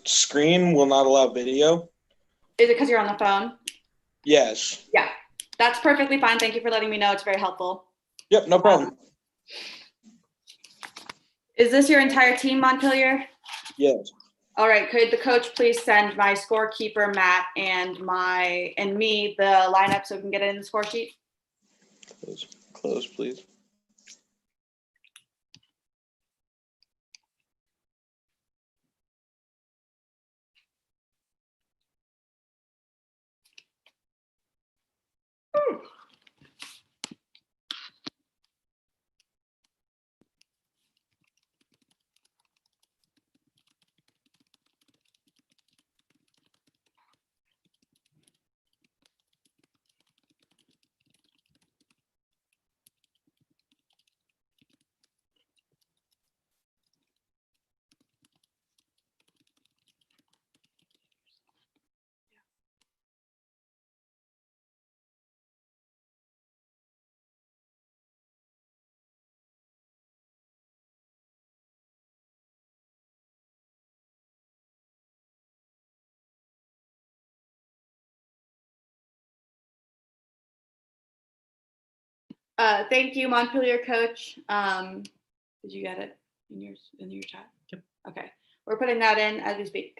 screen will not allow video. Is it because you're on the phone? Yes. Yeah, that's perfectly fine. Thank you for letting me know. It's very helpful. Yep, no problem. Is this your entire team, Montpelier? Yes. All right, could the coach please send my scorekeeper, Matt, and me the lineup so we can get it in the score sheet? Close, please. Thank you, Montpelier coach. Did you get it in your chat? Yep. Okay, we're putting that in as we speak.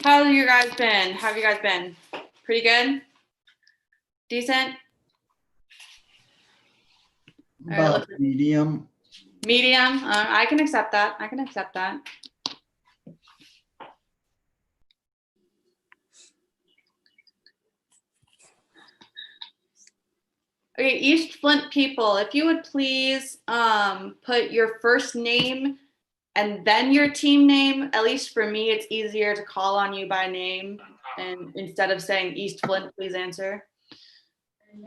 How have you guys been? How have you guys been? Pretty good? Decent? About medium. Medium? I can accept that. I can accept that. Okay, East Flint people, if you would please put your first name and then your team name. At least for me, it's easier to call on you by name. And instead of saying East Flint, please answer.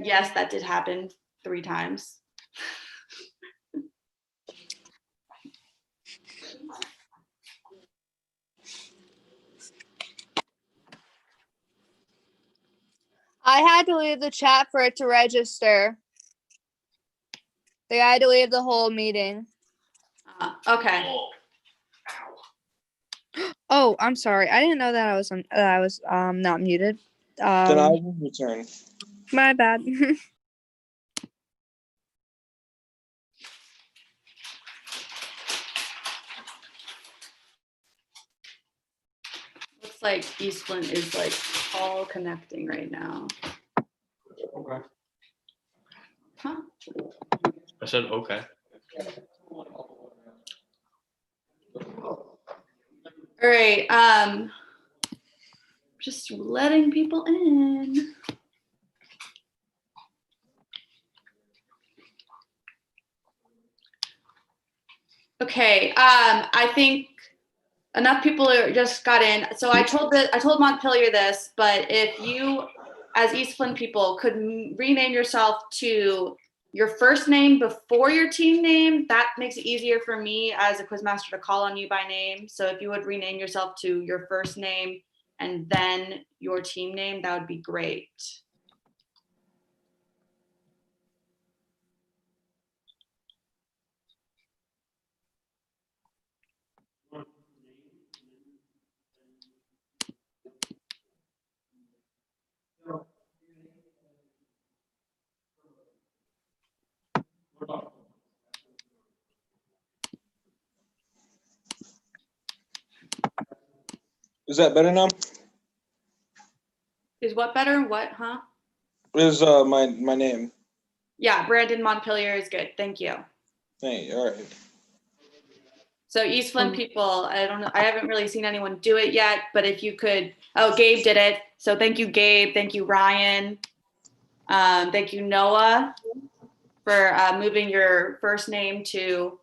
Yes, that did happen 3 times. I had to leave the chat for it to register. They had to leave the whole meeting. Okay. Oh, I'm sorry. I didn't know that I was not muted. Then I will return. My bad. Looks like East Flint is like all connecting right now. Okay. Huh? I said okay. All right. Just letting people in. Okay. I think enough people just got in. So I told Montpelier this, but if you, as East Flint people, could rename yourself to your first name before your team name, that makes it easier for me as a quizmaster to call on you by name. So if you would rename yourself to your first name and then your team name, that would be great. Is that better now? Is what better? What, huh? Is my name. Yeah, Brandon Montpelier is good. Thank you. Hey, all right. So East Flint people, I don't know, I haven't really seen anyone do it yet, but if you could, oh, Gabe did it. So thank you, Gabe. Thank you, Ryan. Thank you, Noah, for moving your first name to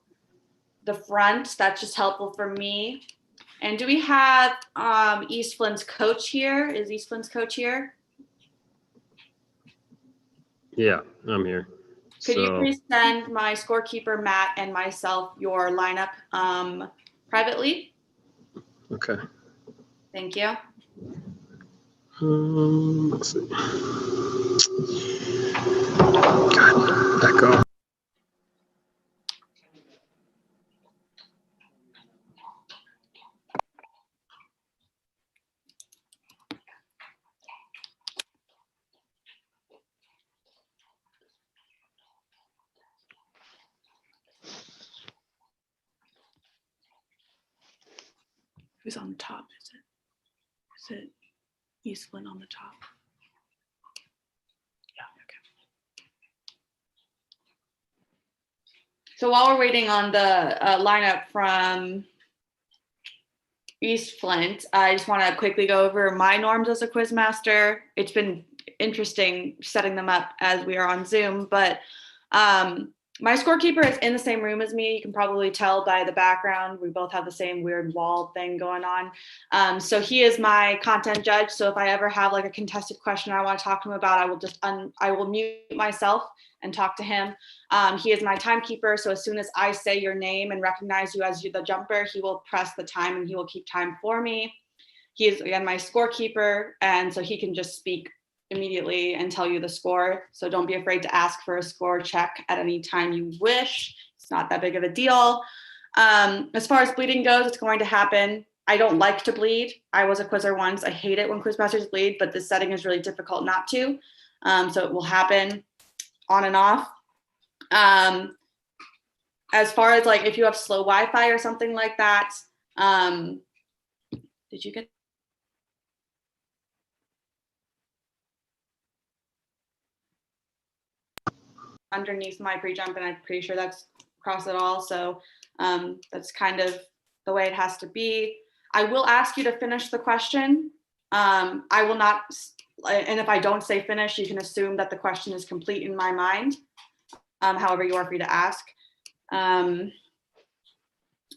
the front. That's just helpful for me. And do we have East Flint's coach here? Is East Flint's coach here? Yeah, I'm here. Could you So, please send my scorekeeper, Matt, and myself your lineup privately? okay. Thank you. Let's see. God, echo. Who's on the top? Is it East Flint on the top? Yeah, okay. So while we're waiting on the lineup from East Flint, I just want to quickly go over my norms as a quiz master. It's been interesting setting them up as we are on Zoom, but my scorekeeper is in the same room as me. You can probably tell by the background. We both have the same weird wall thing going on. So he is my content judge. So if I ever have like a contested question I want to talk to him about, I will mute myself and talk to him. He is my timekeeper. So as soon as I say your name and recognize you as the jumper, he will press the time and he will keep time for me. He is, again, my scorekeeper. And so he can just speak immediately and tell you the score. So don't be afraid to ask for a score check at any time you wish. It's not that big of a deal. As far as bleeding goes, it's going to happen. I don't like to bleed. I was a quizzer once. I hate it when quizmasters bleed, but this setting is really difficult not to. So it will happen on and off. As far as like if you have slow Wi-Fi or something like that, did you get underneath my pre-jump, and I'm pretty sure that's across it all. So that's kind of the way it has to be. I will ask you to finish the question. I will not, and if I don't say finish, you can assume that the question is complete in my mind. However, you are free to ask. And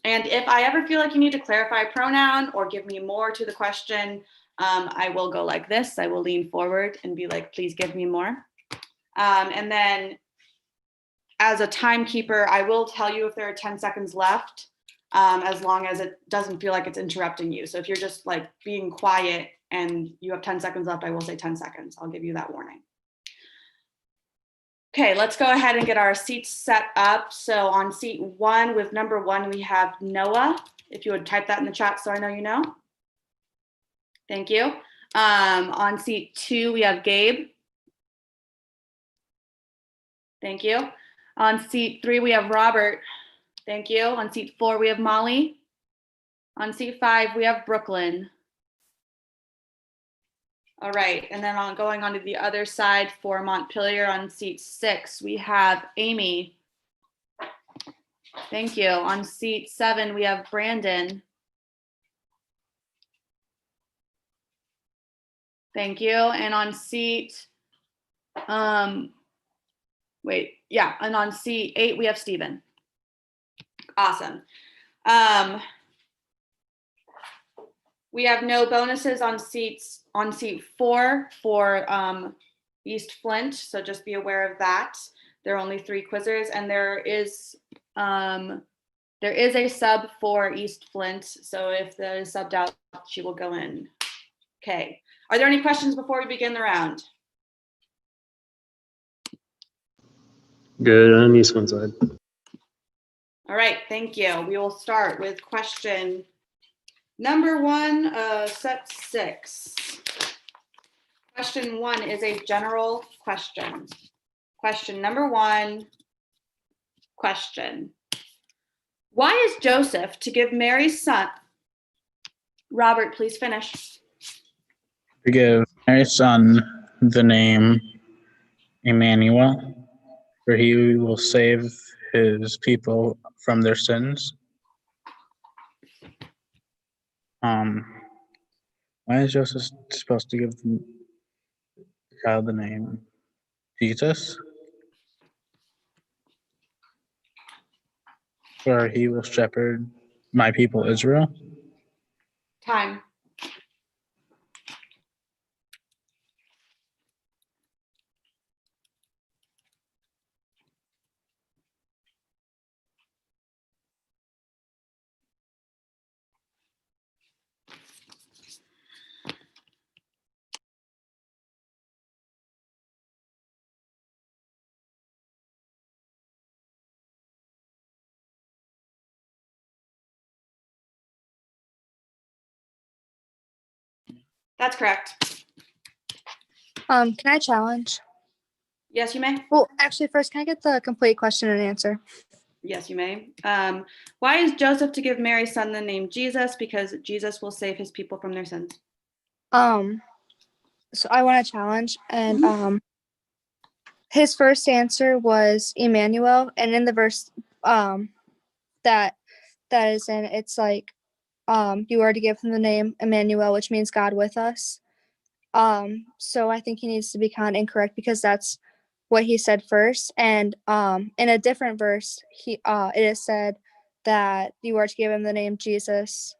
if I ever feel like you need to clarify a pronoun or give me more to the question, I will go like this. I will lean forward and be like, please give me more. And then as a timekeeper, I will tell you if there are 10 seconds left, as long as it doesn't feel like it's interrupting you. So if you're just like being quiet and you have 10 seconds left, I will say 10 seconds. I'll give you that warning. Okay, let's go ahead and get our seats set up. So on seat 1 with number 1, we have Noah. If you would type that in the chat so I know you know. Thank you. On seat 2, we have Gabe. Thank you. On seat 3, we have Robert. Thank you. On seat 4, we have Molly. On seat 5, we have Brooklyn. All right, and then going on to the other side for Montpelier on seat 6, we have Amy. Thank you. On seat 7, we have Brandon. Thank you. And on seat, and on seat 8, we have Stephen. Awesome. We have no bonuses on seat 4 for East Flint, so just be aware of that. There are only 3 quizzers, and there is a sub for East Flint, so if there is subbed out, she will go in. Okay. Are there any questions before we begin the round? Good on East one side. All right, thank you. We will start with question number 1, set 6. Question 1 is a general question. Question number 1, question. Why is Joseph to give Mary's son? Robert, please finish. To give Mary's son the name Emmanuel, for he will save his people from their sins. Why is Joseph supposed to give the child the name Jesus? For he will shepherd my people Israel. Time. That's correct. Can I challenge? Yes, you may. Well, actually, first, can I get the complete question and answer? Yes, you may. Why is Joseph to give Mary's son the name Jesus? Because Jesus will save his people from their sins. So I want to challenge, and his first answer was Emmanuel, and in the verse that is in, it's like you are to give him the name Emmanuel, which means God with us. So I think he needs to be kind of incorrect because that's what he said first, and in a different verse it is said that you are to give him the name Jesus,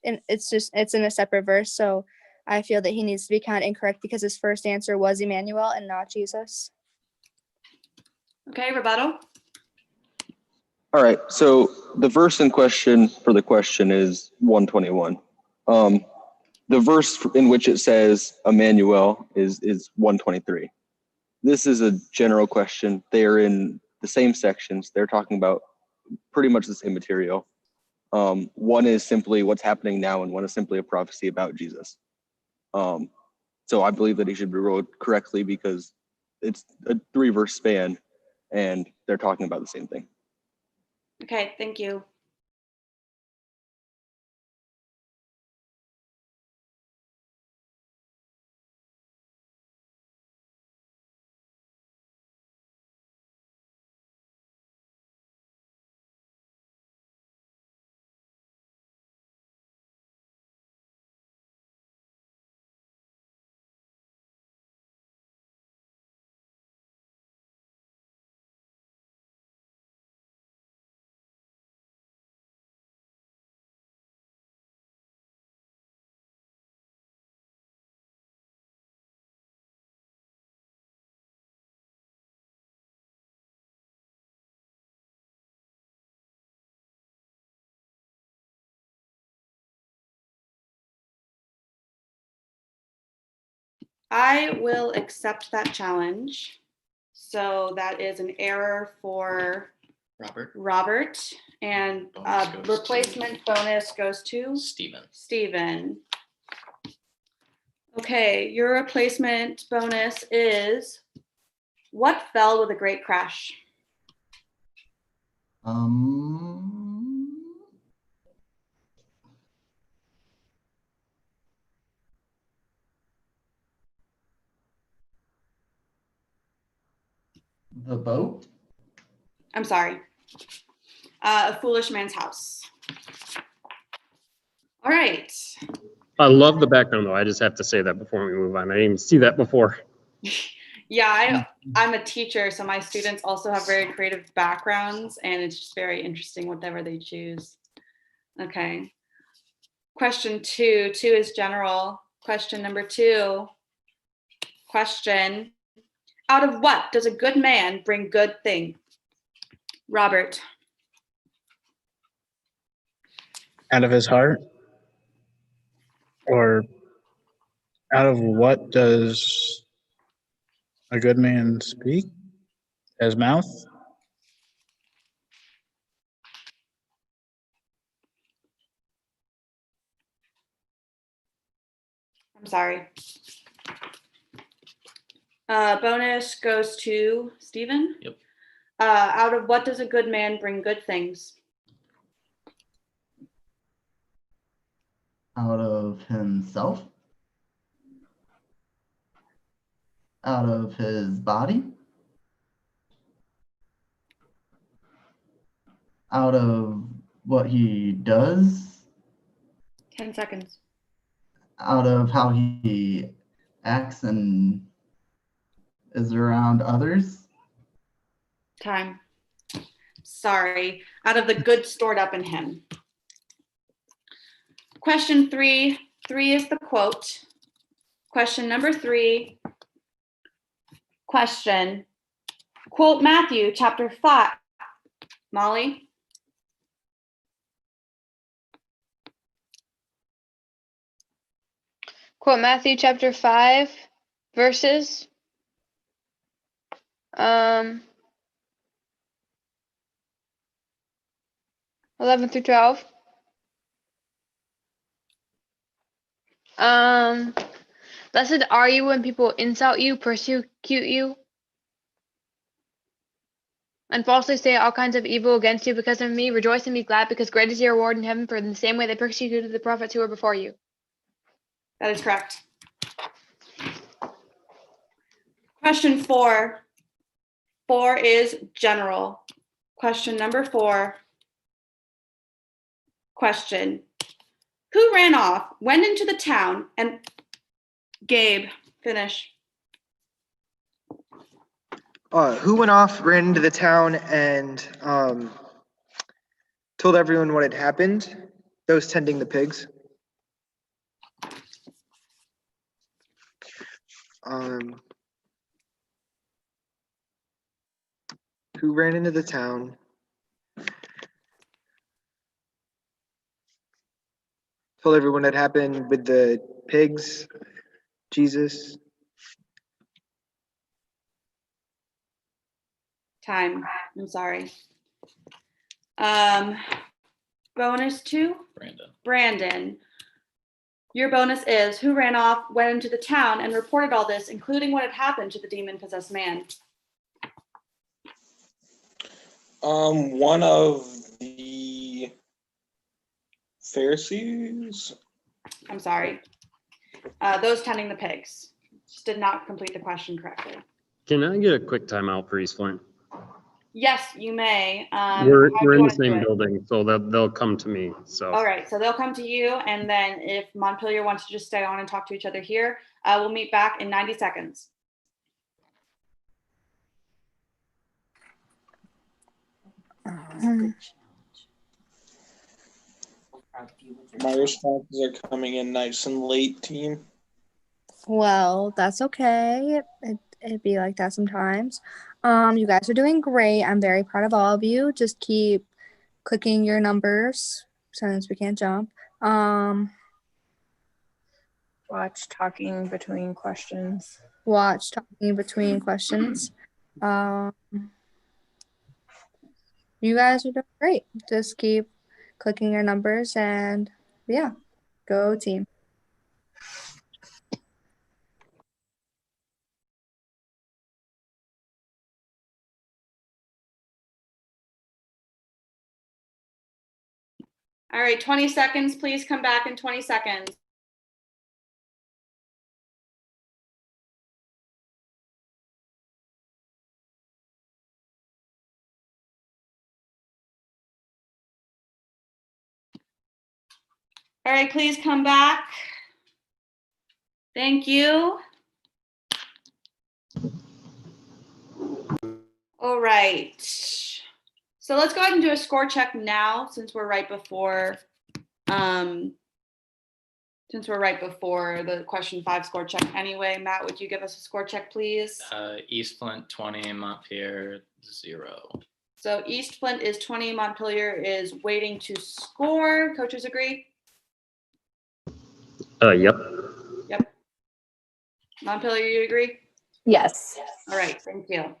and it's in a separate verse. So I feel that he needs to be kind of incorrect because his first answer was Emmanuel and not Jesus. Okay, rebuttal. All right. So the verse in question for the question is 121. The verse in which it says Emmanuel is 123. This is a general question. They are in the same sections. They're talking about pretty much the same material. One is simply what's happening now, and one is simply a prophecy about Jesus. So I believe that he should be ruled correctly because it's a 3-verse span, and they're talking about the same thing. Okay, thank you. I will accept that challenge. So that is an error for Robert, and Bonus goes to- replacement bonus goes to Steven. Okay, your replacement bonus is what fell with a great crash? The boat? I'm sorry. A foolish man's house. All right. I love the background though. I just have to say that before we move on. I didn't even see that before. Yeah, I'm a teacher, so my students also have very creative backgrounds, and it's just very interesting whatever they choose. Okay. Question 2. 2 is general. Question number 2. Question. Out of what does a good man bring good thing? Robert. Out of his heart? Or out of what does a good man speak? His mouth? I'm sorry. Bonus goes to Steven. Yep. Out of what does a good man bring good things? Out of himself? Out of his body? Out of what he does? 10 seconds. Out of how he acts and is around others? Time. Sorry. Out of the good stored up in him. Question 3. 3 is the quote. Question number 3. Question. Quote Matthew chapter 5. Molly? Quote Matthew chapter 5, verses 11 through 12. Blessed are you when people insult you, persecute you, and falsely say all kinds of evil against you because of me. Rejoice and be glad, because great is your reward in heaven, for in the same way they persecuted the prophets who were before you. That is correct. Question 4. 4 is general. Question number 4. Question. Who ran off, went into the town, and Gabe, finish. Who went off, ran into the town, and told everyone what had happened? Those tending the pigs. Who ran into the town? Told everyone what had happened with the pigs. Jesus. Time. I'm sorry. Bonus 2. Brandon. Your bonus is who ran off, went into the town, and reported all this, including what had happened to the demon-possessed man. One of the Pharisees. I'm sorry. Those tending the pigs. Just did not complete the question correctly. Can I get a quick timeout for East Flint? Yes, you may. We're how do you in the wanna do same it? building, so they'll come to me. So All right, so they'll come to you, and then if Montpelier wants to just stay on and talk to each other here, we'll meet back in 90 seconds. My responses are coming in nice and late, team. Well, that's okay. It'd be like that sometimes. You guys are doing great. I'm very proud of all of you. Just keep clicking your numbers since we can't jump. Watch talking between questions. Watch talking between questions. You guys are doing great. Just keep clicking your numbers and yeah, go team. All right, 20 seconds. Please come back in 20 seconds. All right, please come back. Thank you. All right. So let's go ahead and do a score check now since we're right before the question 5 score check anyway. Matt, would you give us a score check, please? East Flint 20, Montpelier 0. So East Flint is 20, Montpelier is waiting to score. Coaches agree? yep. Yep. Montpelier, you agree? Yes. All right, thank you.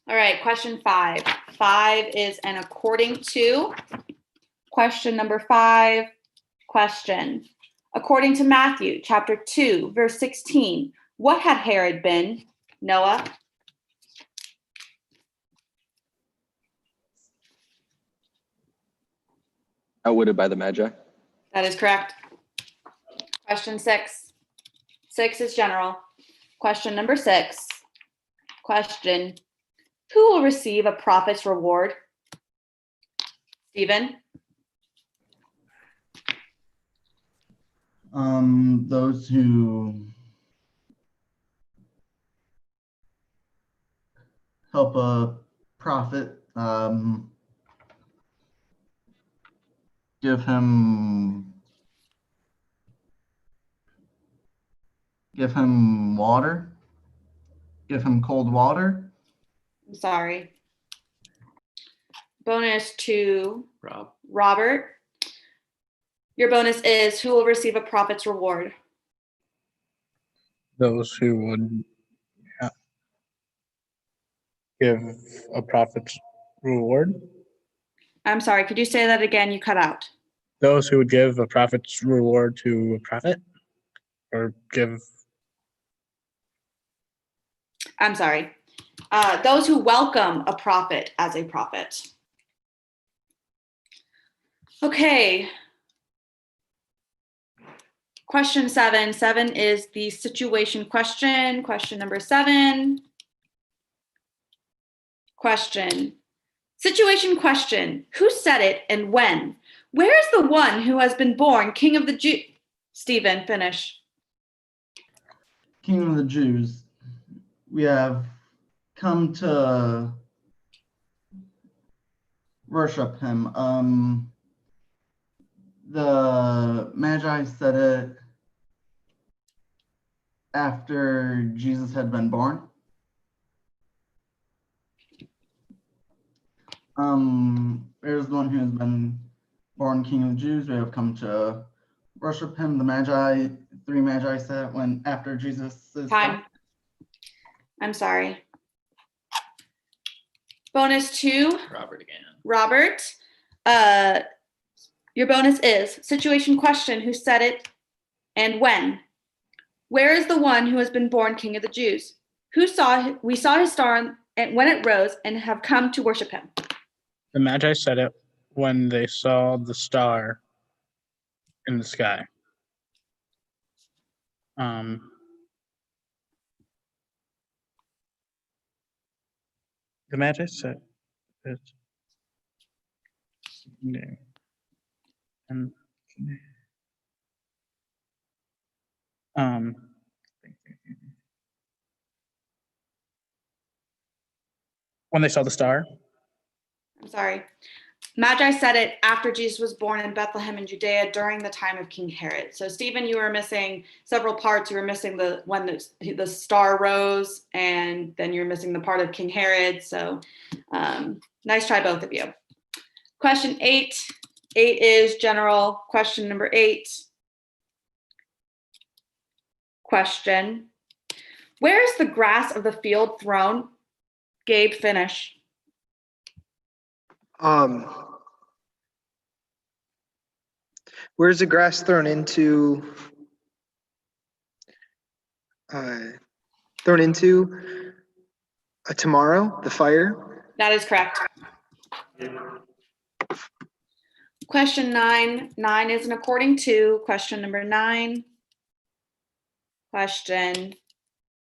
All right, question 5. 5 is an according to. Question number 5, question. According to Matthew chapter 2, verse 16, what had Herod been? Noah? Outwitted by the Magi. That is correct. Question 6. 6 is general. Question number 6. Question. Who will receive a prophet's reward? Stephen? Those who help a prophet, give him water, give him cold water. I'm sorry. Bonus to Robert. Your bonus is who will receive a prophet's reward? Those who would give a prophet's reward. I'm sorry, could you say that again? You cut out. Those who would give a prophet's reward to a prophet. or give. I'm sorry. Those who welcome a prophet as a prophet. Okay. Question 7. 7 is the situation question. Question number 7. Question. Situation question. Who said it and when? Where is the one who has been born King of the Jews? Stephen, finish. King of the Jews. We have come to worship him. The Magi said it after Jesus had been born. There's one who has been born King of the Jews. We have come to worship him. The three Magi said it when after Jesus' Time. I'm sorry. Bonus 2. Robert again. Robert. Your bonus is situation question. Who said it and when? Where is the one who has been born King of the Jews? We saw his star and when it rose and have come to worship him. The Magi said it when they saw the star in the sky. The Magi said it. And when they saw the star. I'm sorry. Magi said it after Jesus was born in Bethlehem in Judea during the time of King Herod. So Stephen, you were missing several parts. You were missing when the star rose, and then you're missing the part of King Herod. So nice try, both of you. Question 8. 8 is general. Question number 8. Question. Where is the grass of the field thrown? Gabe, finish. Where's the grass thrown into? Tomorrow, the fire? That is correct. Question 9. 9 is an according to. Question number 9. Question.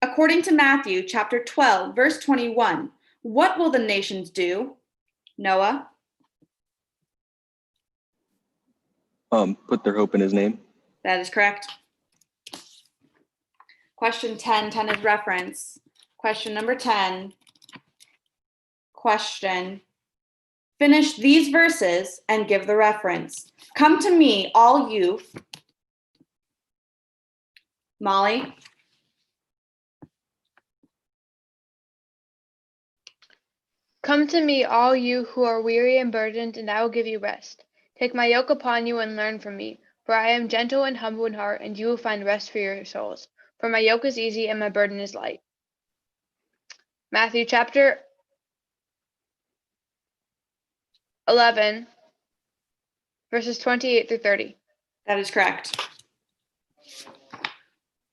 According to Matthew chapter 12, verse 21, what will the nations do? Noah? Put their hope in his name. That is correct. Question 10. 10 is reference. Question number 10. Question. Finish these verses and give the reference. Come to me, all you. Molly? Come to me, all you who are weary and burdened, and I will give you rest. Take my yoke upon you and learn from me, for I am gentle and humble in heart, and you will find rest for your souls. For my yoke is easy and my burden is light. Matthew chapter 11, verses 28 through 30. That is correct.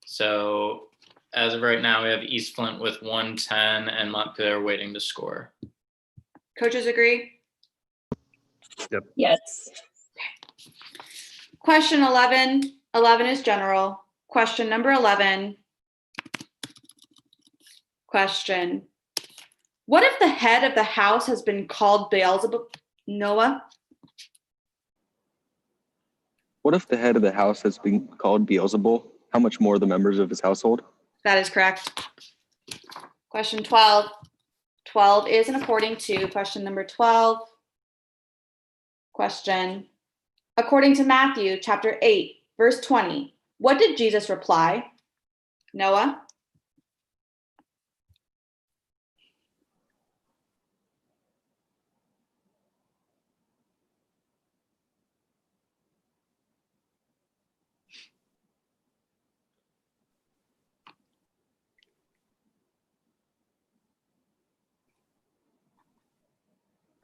So as of right now, we have East Flint with 110 and Montpelier waiting to score. Coaches agree? Yep. Yes. Question 11. 11 is general. Question number 11. Question. What if the head of the house has been called Beelzebub? Noah? What if the head of the house has been called Beelzebul? How much more the members of his household? That is correct. Question 12. 12 is an according to. Question number 12. Question. According to Matthew chapter 8, verse 20, what did Jesus reply? Noah?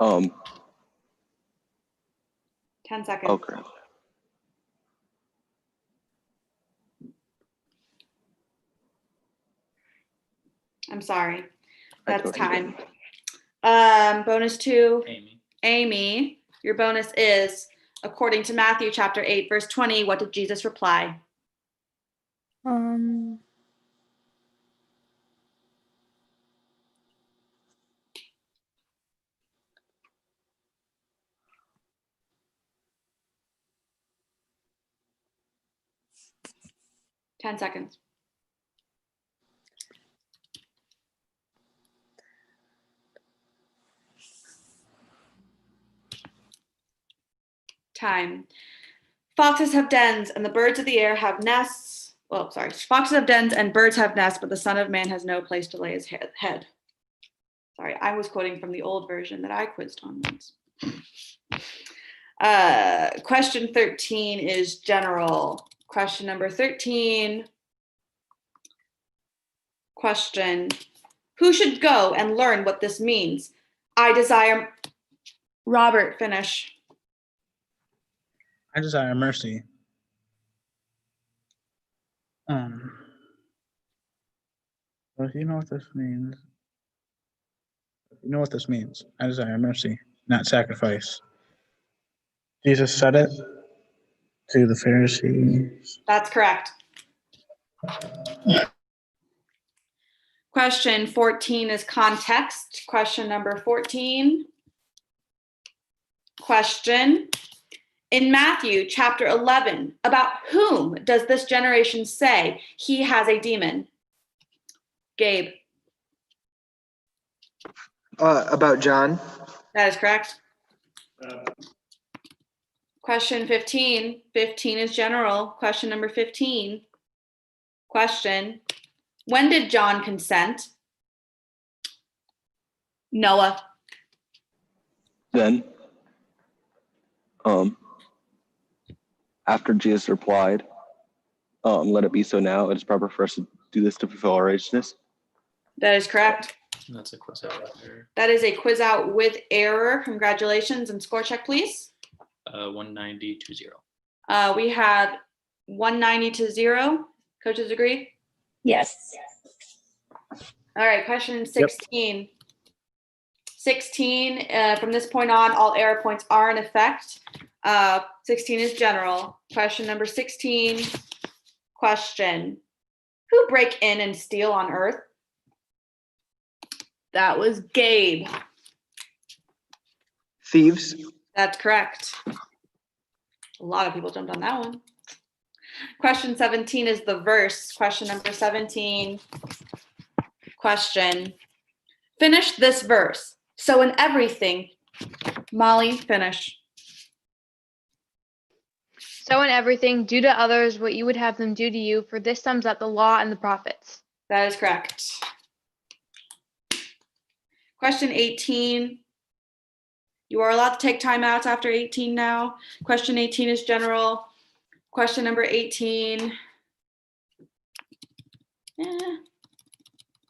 Um, 10 seconds. okay. I'm sorry. I That's totally get time. Bonus 2, Amy. Amy. Your bonus is, according to Matthew chapter 8, verse 20, what did Jesus reply? Um, 10 seconds. Time. Foxes have dens and the birds of the air have nests. Well, sorry. Foxes have dens and birds have nests, but the Son of Man has no place to lay his head. Sorry, I was quoting from the old version that I quizzed on once. Question 13 is general. Question number 13. Question. Who should go and learn what this means? I desire. Robert, finish. I desire mercy. Well, you know what this means. You know what this means. I desire mercy, not sacrifice. Jesus said it to the Pharisees. That's correct. Question 14 is context. Question number 14. Question. In Matthew chapter 11, about whom does this generation say he has a demon? Gabe. About John. That is correct. Question 15. 15 is general. Question number 15. Question. When did John consent? Noah. Then, after Jesus replied, let it be so now, it is proper for us to do this to fulfill our righteousness. That is correct. That's a quiz out there. That is a quiz out with error. Congratulations, and score check, please. 190 to 0. We had 190 to 0. Coaches agree? Yes. All right, question 16. 16, from this point on, all error points are in effect. 16 is general. Question number 16. Question. Who break in and steal on earth? That was Gabe. Thieves. That's correct. A lot of people jumped on that one. Question 17 is the verse. Question number 17. Question. Finish this verse. So in everything, Molly, finish. So in everything, do to others what you would have them do to you, for this sums up the law and the prophets. That is correct. Question 18. You are allowed to take timeouts after 18 now. Question 18 is general. Question number 18.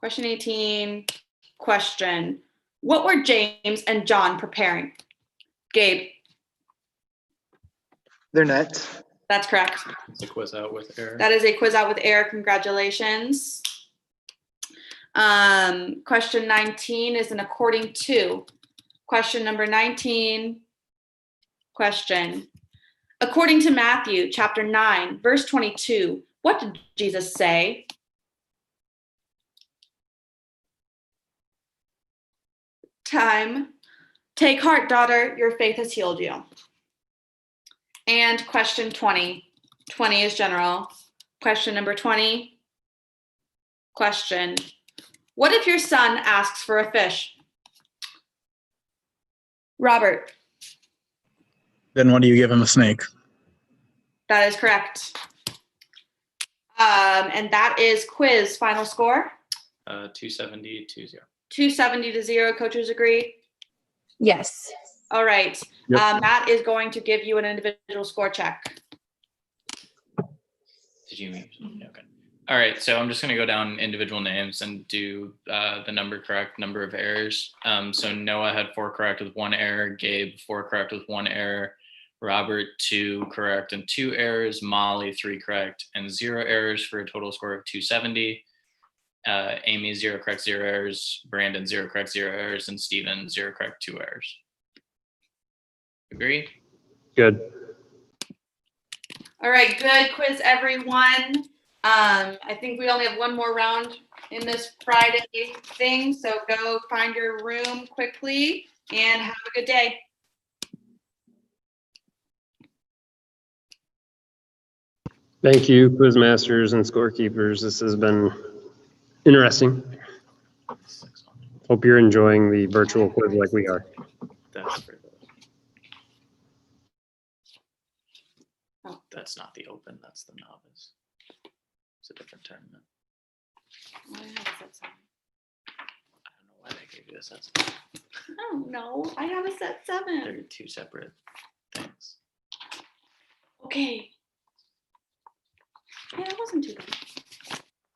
Question 18. Question. What were James and John preparing? Gabe. They're nuts. That's correct. It's a quiz out with error. That is a quiz out with error. Congratulations. Question 19 is an according to. Question number 19. Question. According to Matthew chapter 9, verse 22, what did Jesus say? Time. Take heart, daughter, your faith has healed you. And question 20. 20 is general. Question number 20. Question. What if your son asks for a fish? Robert. Then what do you give him? A snake? That is correct. And that is quiz. Final score? 270 to 0. 270 to 0. Coaches agree? Yes. All right. Yep. Matt is going to give you an individual score check. Did you mean? Okay. All right. So I'm just going to go down individual names and do the number of errors. So Noah had 4 correct with 1 error. Gabe 4 correct with 1 error. Robert 2 correct and 2 errors. Molly 3 correct and 0 errors for a total score of 270. Amy, 0 correct, 0 errors. Brandon, 0 correct, 0 errors. And Steven, 0 correct, 2 errors. Agree? Good. All right, good quiz, everyone. I think we only have one more round in this Friday thing, so go find your room quickly and have a good day. Thank you, quiz masters and scorekeepers. This has been interesting. Hope you're enjoying the virtual quiz like we are. That's for that's not the open, that's the novice. It's a different tournament. Why have a set 7? I don't know why they gave you a set 7. Oh no, I have a set 7. They're 2 separate things. Okay. Yeah, it wasn't too bad.